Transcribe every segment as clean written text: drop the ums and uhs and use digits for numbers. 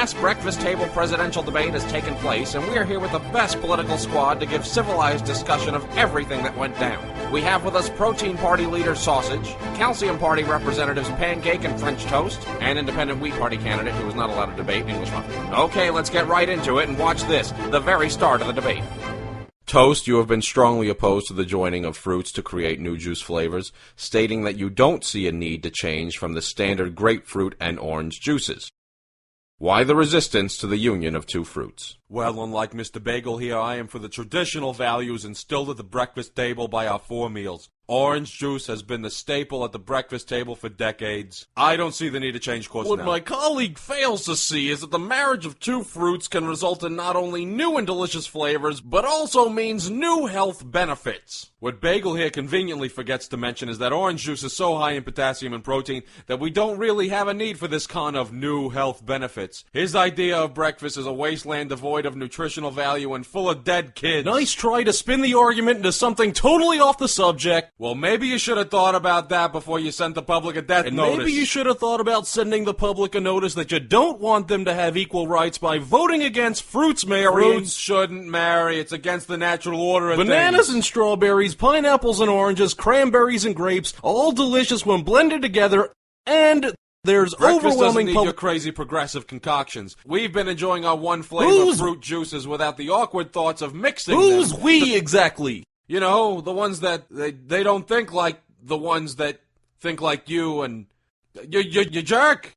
last breakfast table presidential debate has taken place, and we are here with the best political squad to give civilized discussion of everything that went down. We have with us Protein Party leader Sausage, Calcium Party representatives Pancake and French Toast, and Independent Wheat Party candidate who is not allowed to debate, English Muffin. Okay, let's get right into it and watch this, the very start of the debate. Toast, you have been strongly opposed to the joining of fruits to create new juice flavors, stating that you don't see a need to change from the standard grapefruit and orange juices. Why the resistance to the union of two fruits? Well, unlike Mr. Bagel here, I am for the traditional values instilled at the breakfast table by our four meals. Orange juice has been the staple at the breakfast table for decades. I don't see the need to change course now. What my colleague fails to see is that the marriage of two fruits can result in not only new and delicious flavors, but also means new health benefits. What Bagel here conveniently forgets to mention is that orange juice is so high in potassium and protein that we don't really have a need for this kind of new health benefits. His idea of breakfast is a wasteland devoid of nutritional value and full of dead kids. Nice try to spin the argument into something totally off the subject. Well, maybe you should have thought about that before you sent the public a death notice. Maybe you should have thought about sending the public a notice that you don't want them to have equal rights by voting against fruits marrying. Fruits shouldn't marry. It's against the natural order of Bananas things. and strawberries, pineapples and oranges, cranberries and grapes, all delicious when blended together, and there's Breakfast overwhelming doesn't need your crazy progressive concoctions. We've been enjoying our one flavor Who's- fruit juices without the awkward thoughts of mixing Who's them. we exactly? You know, the ones that they don't think like the ones that think like you and you jerk.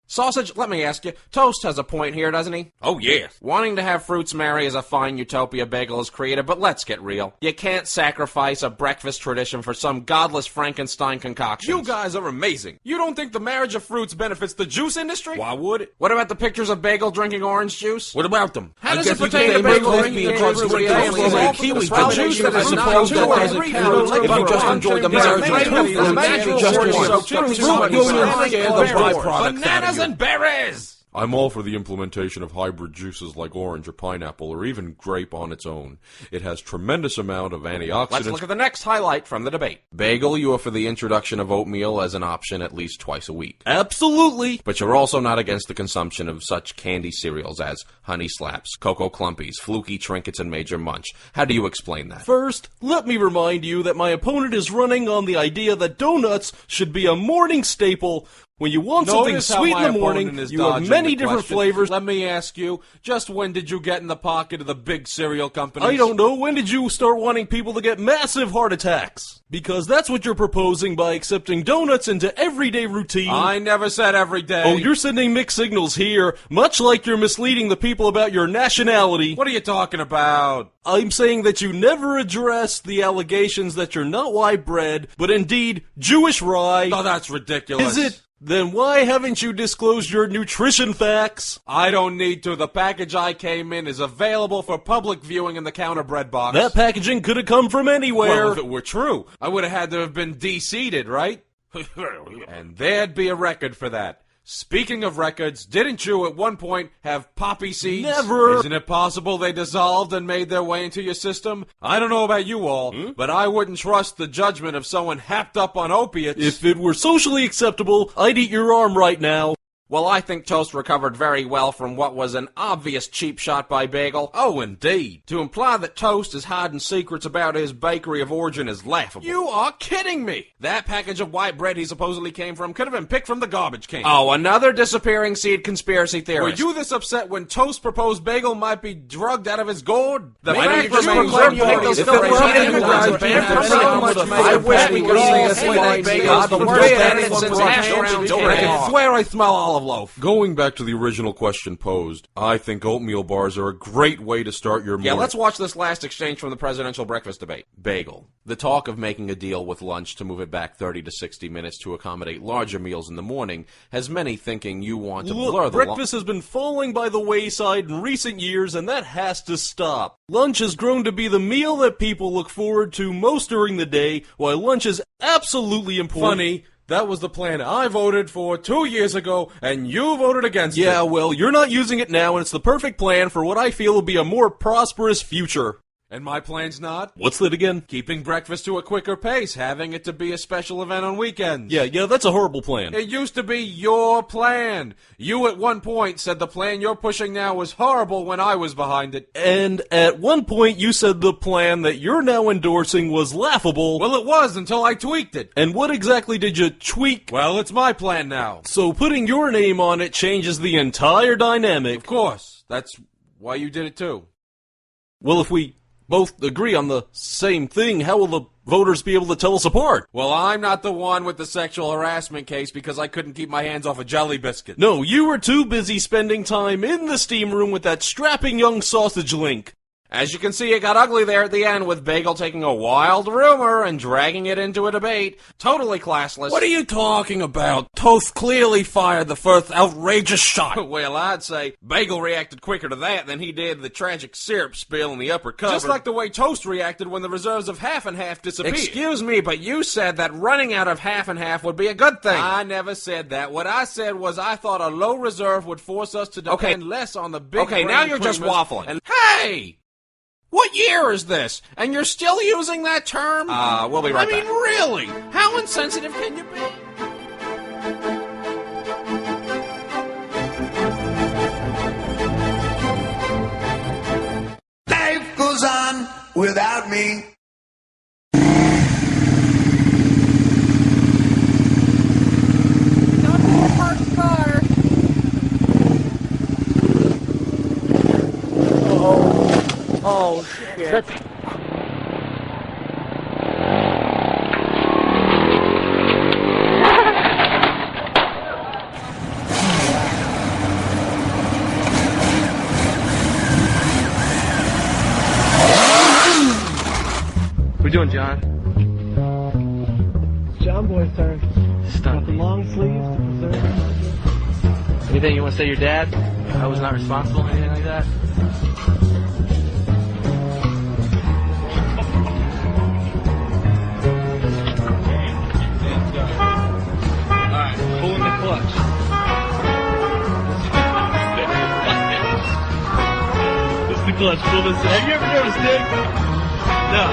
Sausage, let me ask you, Toast has a point here, doesn't he? Oh, yes. Wanting to have fruits marry is a fine utopia Bagel has created, but let's get real. You can't sacrifice a breakfast tradition for some godless Frankenstein concoction. You guys are amazing. You don't think the marriage of fruits benefits the juice industry? Why would it? What about the pictures of Bagel drinking orange juice? What about them? How does it pertain to Bagel drinking orange juice? The juice that is supposed to doesn't count if you just enjoyed the marriage of two fruits. Fruit unions scare the byproduct. Bananas and berries! I'm all for the implementation of hybrid juices like orange or pineapple or even grape on its own. It has tremendous amount of antioxidants. Let's look at the next highlight from the debate. Bagel, you are for the introduction of oatmeal as an option at least twice a week. Absolutely. But you're also not against the consumption of such candy cereals as Honey Slaps, Cocoa Clumpies, Fluky Trinkets, and Major Munch. How do you explain that? First, let me remind you that my opponent is running on the idea that donuts should be a morning staple. When you want something Notice how sweet my in the opponent morning, is you have dodging many the different question. flavors. Let me ask you, just when did you get in the pocket of the big cereal companies? I don't know. When did you start wanting people to get massive heart attacks? Because that's what you're proposing by accepting donuts into everyday routine. I never said every day. Oh, you're sending mixed signals here, much like you're misleading the people about your nationality. What are you talking about? I'm saying that you never address the allegations that you're not white bread, but indeed Jewish rye. Oh, that's ridiculous. Is it? Then why haven't you disclosed your nutrition facts? I don't need to. The package I came in is available for public viewing in the counter bread box. That packaging could have come from anywhere. Well, if it were true, I would have had to have been de-seeded, right? And there'd be a record for that. Speaking of records, didn't you at one point have poppy seeds? Never. Isn't it possible they dissolved and made their way into your system? I don't know about you all, but I wouldn't trust the judgment of someone happed up on opiates. If it were socially acceptable, I'd eat your arm right now. Well, I think Toast recovered very well from what was an obvious cheap shot by Bagel. Oh, indeed. To imply that Toast is hiding secrets about his bakery of origin is laughable. You are kidding me. That package of white bread he supposedly came from could have been picked from the garbage can. Oh, another disappearing seed conspiracy Were theorist. you this upset when Toast proposed Bagel might be drugged out of his gourd? The Why don't you fact just remains proclaim you hate your those party is filthy the cheating you guys guys banned have from so so much much mayo I wish patty we could with see all this hate line that Bagels, the bagels, worst the candidates worst in candidates town around in here. town. I swear I smell olive loaf. Going back to the original question posed, I think oatmeal bars are a great way to start your morning. Yeah, let's watch this last exchange from the presidential breakfast debate. Bagel. The talk of making a deal with lunch to move it back 30 to 60 minutes to accommodate larger meals in the morning has many thinking you want to blur Look, the breakfast has been falling by the wayside in recent years, and that has to stop. Lunch has grown to be the meal that people look forward to most during the day, while lunch is absolutely important. Funny, that was the plan I voted for 2 years ago, and you voted against it. Yeah, well, you're not using it now, and it's the perfect plan for what I feel will be a more prosperous future. And my plan's not? What's that again? Keeping breakfast to a quicker pace, having it to be a special event on weekends. Yeah, that's a horrible plan. It used to be your plan. You at one point said the plan you're pushing now was horrible when I was behind it. And at one point you said the plan that you're now endorsing was laughable. Well, it was until I tweaked it. And what exactly did you tweak? Well, it's my plan now. So putting your name on it changes the entire dynamic. Of course. That's why you did it too. Well, if we both agree on the same thing, how will the voters be able to tell us apart? Well, I'm not the one with the sexual harassment case because I couldn't keep my hands off a jelly biscuit. No, you were too busy spending time in the steam room with that strapping young sausage link. As you can see, it got ugly there at the end with Bagel taking a wild rumor and dragging it into a debate. Totally classless. What are you talking about? Toast clearly fired the first outrageous shot. Well, I'd say Bagel reacted quicker to that than he did the tragic syrup spill in the upper cupboard. Just like the way Toast reacted when the reserves of half and half disappeared. Excuse me, but you said that running out of half and half would be a good thing. I never said that. What I said was I thought a low reserve would force us to depend less on the big. Okay, now you're just waffling. And hey! What year is this? And you're still using that term? We'll be right back. I mean, really? How insensitive can you be? Life goes on without me. Not the parked car. Oh shit. What are you doing, John? It's John Boy's turn. Stunt. Got the long sleeves to preserve. Anything you want to say to your dad? I was not responsible, anything like that? Alright, pulling the clutch. This is the clutch. Pull this in. Have you ever noticed it? No.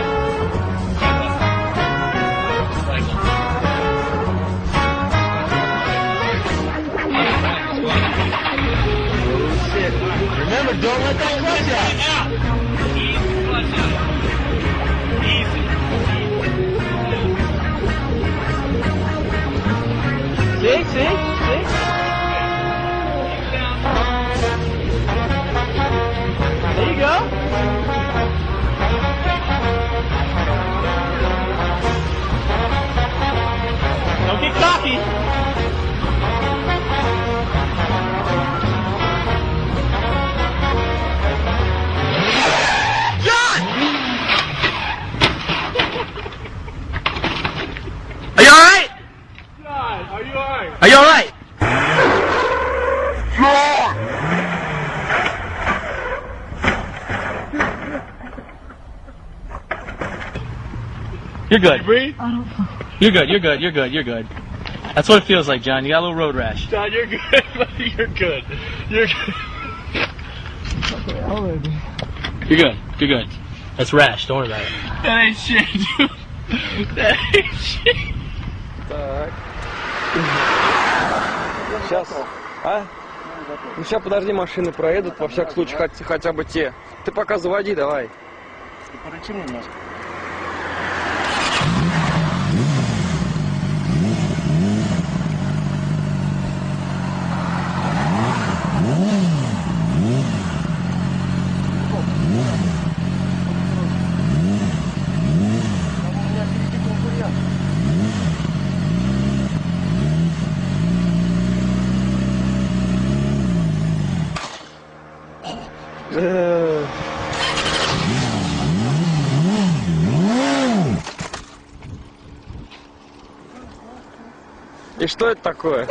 Remember, don't let that clutch out. Easy clutch out. Easy. See? There you go. Don't get cocky. Are you alright? John, are you alright? Are you alright? You're good. Breathe? You're good. That's what it feels like, John. You got a little road rash. John, you're good, buddy. You're good. You're good. You're good. That's rash. Don't worry about it. That ain't shit, dude. That ain't shit. Так. Сейчас. А? Ну сейчас подожди, машины проедут, во всяком случае, хотя бы те. Ты пока заводи, давай. Порычи немножко. И что это такое?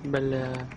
Бля.